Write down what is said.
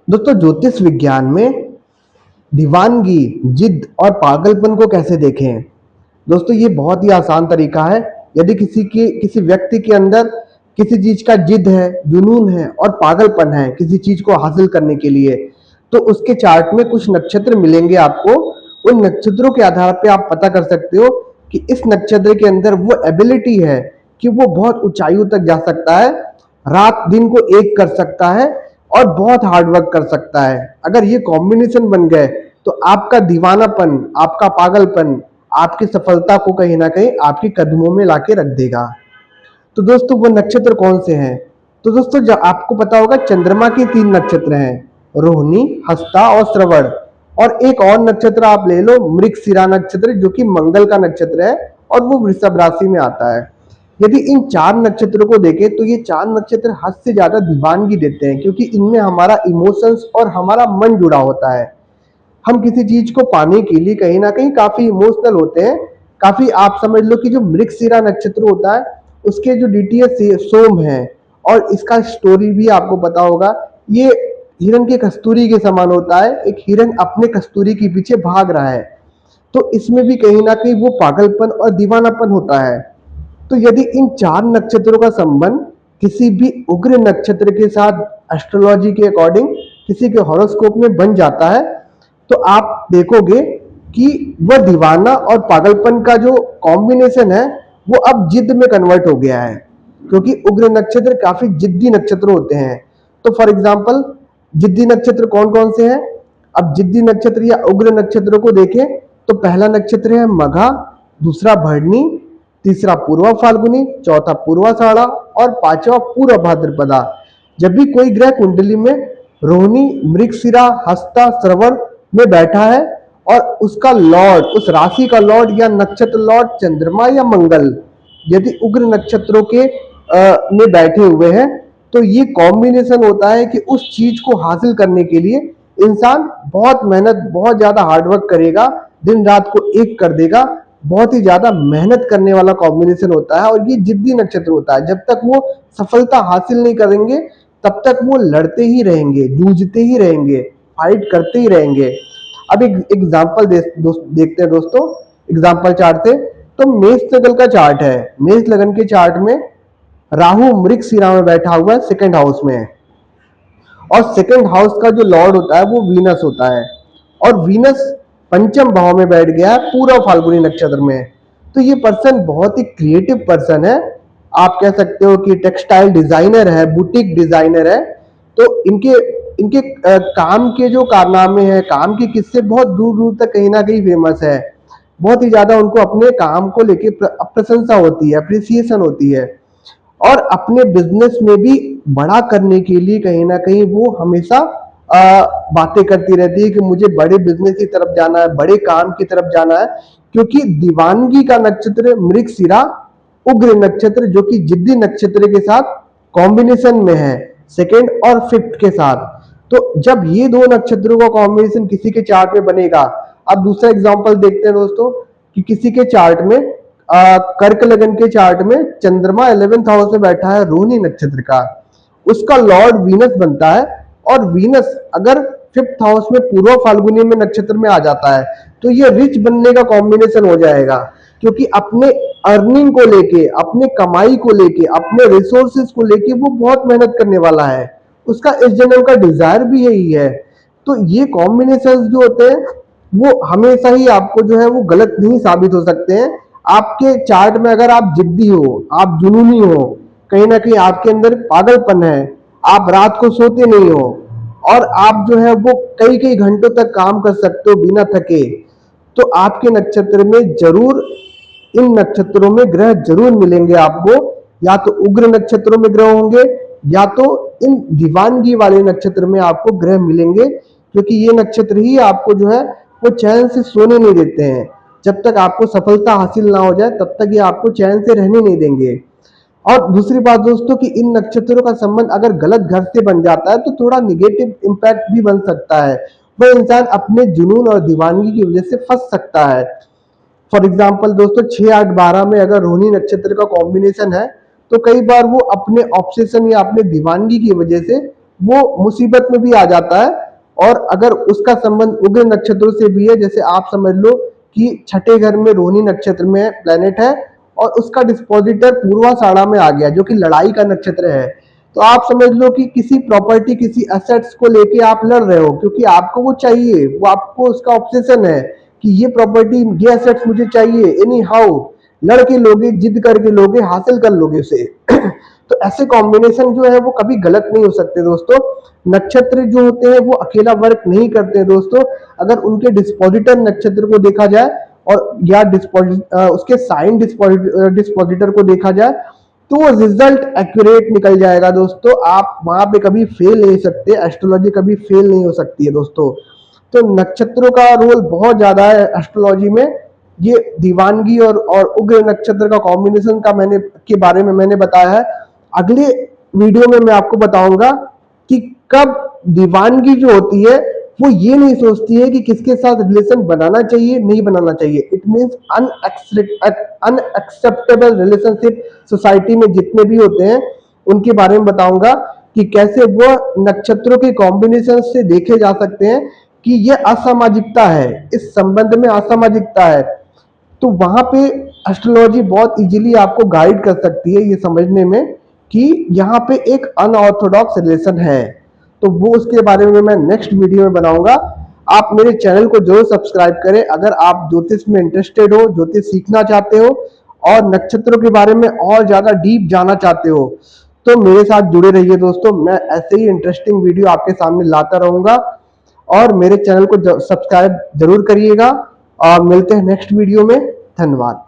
दोस्तों ज्योतिष विज्ञान में दीवानगी, जिद और पागलपन को कैसे देखें? दोस्तों ये बहुत ही आसान तरीका है। यदि किसी व्यक्ति के अंदर किसी चीज का जिद है, जुनून है और पागलपन है किसी चीज को हासिल करने के लिए, तो उसके चार्ट में कुछ नक्षत्र मिलेंगे आपको। उन नक्षत्रों के आधार पे आप पता कर सकते हो कि इस नक्षत्र के अंदर वो एबिलिटी है कि वो बहुत ऊंचाइयों तक जा सकता है, रात दिन को एक कर सकता है और बहुत हार्ड वर्क कर सकता है। अगर ये कॉम्बिनेशन बन गए तो आपका दीवानापन, आपका पागलपन आपकी सफलता को कहीं ना कहीं आपके कदमों में लाके रख देगा। तो दोस्तों वो नक्षत्र कौन से हैं? तो दोस्तों जब आपको पता होगा चंद्रमा के 3 नक्षत्र हैं, रोहिणी, हस्ता और श्रवण। और एक और नक्षत्र आप ले लो, मृगशिरा नक्षत्र, जो कि मंगल का नक्षत्र है और वो वृषभ राशि में आता है। यदि इन 4 नक्षत्रों को देखें तो ये 4 नक्षत्र हद से ज्यादा दीवानगी देते हैं, क्योंकि इनमें हमारा इमोशंस और हमारा मन जुड़ा होता है। हम किसी चीज को पाने के लिए कहीं ना कहीं काफी इमोशनल होते हैं। काफी आप समझ लो कि जो मृगशिरा नक्षत्र होता है उसके जो डीटीएस सोम है, और इसका स्टोरी भी आपको पता होगा। ये हिरण के कस्तूरी के समान होता है। एक हिरण अपने कस्तूरी के पीछे भाग रहा है, तो इसमें भी कहीं ना कहीं वो पागलपन और दीवानापन होता है। तो यदि इन 4 नक्षत्रों का संबंध किसी भी उग्र नक्षत्र के साथ एस्ट्रोलॉजी के अकॉर्डिंग किसी के हॉरोस्कोप में बन जाता है, तो आप देखोगे कि वह दीवाना और पागलपन का जो कॉम्बिनेशन है वो अब जिद में कन्वर्ट हो गया है, क्योंकि उग्र नक्षत्र काफी जिद्दी नक्षत्र होते हैं। तो फॉर एग्जाम्पल जिद्दी नक्षत्र कौन कौन से हैं? अब जिद्दी नक्षत्र या उग्र नक्षत्रों को देखें तो पहला नक्षत्र है मघा, दूसरा भरणी, तीसरा पूर्वा फाल्गुनी, चौथा पूर्वाषाढ़ा और पांचवा पूर्व भाद्रपदा। जब भी कोई ग्रह कुंडली में रोहिणी, मृगशिरा, हस्ता, श्रवण में बैठा है और उसका लॉर्ड, उस राशि का लॉर्ड या नक्षत्र लॉर्ड चंद्रमा या मंगल यदि उग्र नक्षत्रों के में बैठे हुए हैं, तो ये कॉम्बिनेशन होता है कि उस चीज को हासिल करने के लिए इंसान बहुत मेहनत, बहुत ज्यादा हार्डवर्क करेगा, दिन रात को एक कर देगा। बहुत ही ज्यादा मेहनत करने वाला कॉम्बिनेशन होता है और ये जिद्दी नक्षत्र होता है। जब तक वो सफलता हासिल नहीं करेंगे तब तक वो लड़ते ही रहेंगे, जूझते ही रहेंगे, फाइट करते ही रहेंगे। अब एक एग्जाम्पल देखते हैं दोस्तों, एग्जाम्पल चार्ट से। तो मेष लगन का चार्ट है। मेष लगन के चार्ट में राहु मृगशिरा में बैठा हुआ है, सेकंड हाउस में है। और सेकंड हाउस का जो लॉर्ड होता है वो वीनस होता है, और वीनस पंचम भाव में बैठ गया है पूरा फाल्गुनी नक्षत्र में। तो ये पर्सन बहुत ही क्रिएटिव पर्सन है। आप कह सकते हो कि टेक्सटाइल डिजाइनर है, बुटीक डिजाइनर है। तो इनके इनके काम के जो कारनामे हैं, काम के किस्से बहुत दूर दूर तक कहीं ना कहीं फेमस है। बहुत ही ज्यादा उनको अपने काम को लेके प्रशंसा होती है, अप्रिसिएशन होती है। और अपने बिजनेस में भी बड़ा करने के लिए कहीं ना कहीं वो हमेशा बातें करती रहती है कि मुझे बड़े बिजनेस की तरफ जाना है, बड़े काम की तरफ जाना है। क्योंकि दीवानगी का नक्षत्र मृगशिरा उग्र नक्षत्र, जो कि जिद्दी नक्षत्र के साथ कॉम्बिनेशन में है, सेकेंड और फिफ्थ के साथ। तो जब ये दो नक्षत्रों का कॉम्बिनेशन किसी के चार्ट में बनेगा। अब दूसरा एग्जांपल देखते हैं दोस्तों कि किसी के चार्ट में कर्क लगन के चार्ट में चंद्रमा 11th हाउस में बैठा है रोहिणी नक्षत्र का, उसका लॉर्ड वीनस बनता है। और वीनस अगर 5th हाउस में पूर्व फाल्गुनी में नक्षत्र में आ जाता है तो ये रिच बनने का कॉम्बिनेशन हो जाएगा, क्योंकि अपने अर्निंग को लेके, अपने कमाई को लेके, अपने रिसोर्सेज को लेके वो बहुत मेहनत करने वाला है। उसका इस जन्म का डिजायर भी यही है। तो ये कॉम्बिनेशन जो होते हैं वो हमेशा ही आपको जो है वो गलत नहीं साबित हो सकते हैं। आपके चार्ट में अगर आप जिद्दी हो, आप जुनूनी हो, कहीं ना कहीं आपके अंदर पागलपन है, आप रात को सोते नहीं हो और आप जो है वो कई कई घंटों तक काम कर सकते हो बिना थके, तो आपके नक्षत्र में जरूर, इन नक्षत्रों में ग्रह जरूर मिलेंगे आपको। या तो उग्र नक्षत्रों में ग्रह होंगे या तो इन दीवानगी वाले नक्षत्र में आपको ग्रह मिलेंगे, क्योंकि ये नक्षत्र ही आपको जो है वो चैन से सोने नहीं देते हैं। जब तक आपको सफलता हासिल ना हो जाए तब तक ये आपको चैन से रहने नहीं देंगे। और दूसरी बात दोस्तों कि इन नक्षत्रों का संबंध अगर गलत घर से बन जाता है तो थोड़ा निगेटिव इम्पैक्ट भी बन सकता है। वह इंसान अपने जुनून और दीवानगी की वजह से फंस सकता है। फॉर एग्जाम्पल दोस्तों 6, 8, 12 में अगर रोहिणी नक्षत्र का कॉम्बिनेशन है तो कई बार वो अपने ऑब्सेशन या अपने दीवानगी की वजह से वो मुसीबत में भी आ जाता है। और अगर उसका संबंध उग्र नक्षत्रों से भी है, जैसे आप समझ लो कि छठे घर में रोहिणी नक्षत्र में प्लेनेट है और उसका डिस्पोजिटर पूर्वाषाढ़ा में आ गया जो कि लड़ाई का नक्षत्र है, तो आप समझ लो कि किसी प्रॉपर्टी किसी एसेट्स को लेके आप लड़ रहे हो, क्योंकि आपको वो चाहिए, वो आपको उसका ऑब्सेशन है कि ये प्रॉपर्टी ये एसेट्स मुझे चाहिए, एनी हाउ लड़के लोगे, जिद करके लोगे, हासिल कर लोगे उसे। तो ऐसे कॉम्बिनेशन जो है वो कभी गलत नहीं हो सकते दोस्तों। नक्षत्र जो होते हैं वो अकेला वर्क नहीं करते दोस्तों। अगर उनके डिस्पोजिटर नक्षत्र को देखा जाए और या उसके साइन डिस्पोजिटर को देखा जाए तो वो रिजल्ट एक्यूरेट निकल जाएगा दोस्तों। आप वहां पे कभी फेल नहीं सकते, एस्ट्रोलॉजी कभी फेल नहीं हो सकती है दोस्तों। तो नक्षत्रों का रोल बहुत ज्यादा है एस्ट्रोलॉजी में। ये दीवानगी और उग्र नक्षत्र का कॉम्बिनेशन का के बारे में मैंने बताया है। अगले वीडियो में मैं आपको बताऊंगा कि कब दीवानगी जो होती है वो ये नहीं सोचती है कि किसके साथ रिलेशन बनाना चाहिए नहीं बनाना चाहिए। It means unacceptable relationship society में जितने भी होते हैं उनके बारे में बताऊंगा कि कैसे वो नक्षत्रों के कॉम्बिनेशन से देखे जा सकते हैं कि ये असामाजिकता है, इस संबंध में असामाजिकता है। तो वहां पे एस्ट्रोलॉजी बहुत इजीली आपको गाइड कर सकती है ये समझने में कि यहाँ पे एक अनऑर्थोडॉक्स रिलेशन है। तो वो उसके बारे में मैं नेक्स्ट वीडियो में बनाऊंगा। आप मेरे चैनल को जरूर सब्सक्राइब करें अगर आप ज्योतिष में इंटरेस्टेड हो, ज्योतिष सीखना चाहते हो और नक्षत्रों के बारे में और ज्यादा डीप जानना चाहते हो, तो मेरे साथ जुड़े रहिए दोस्तों। मैं ऐसे ही इंटरेस्टिंग वीडियो आपके सामने लाता रहूंगा और मेरे चैनल को सब्सक्राइब जरूर करिएगा और मिलते हैं नेक्स्ट वीडियो में। धन्यवाद।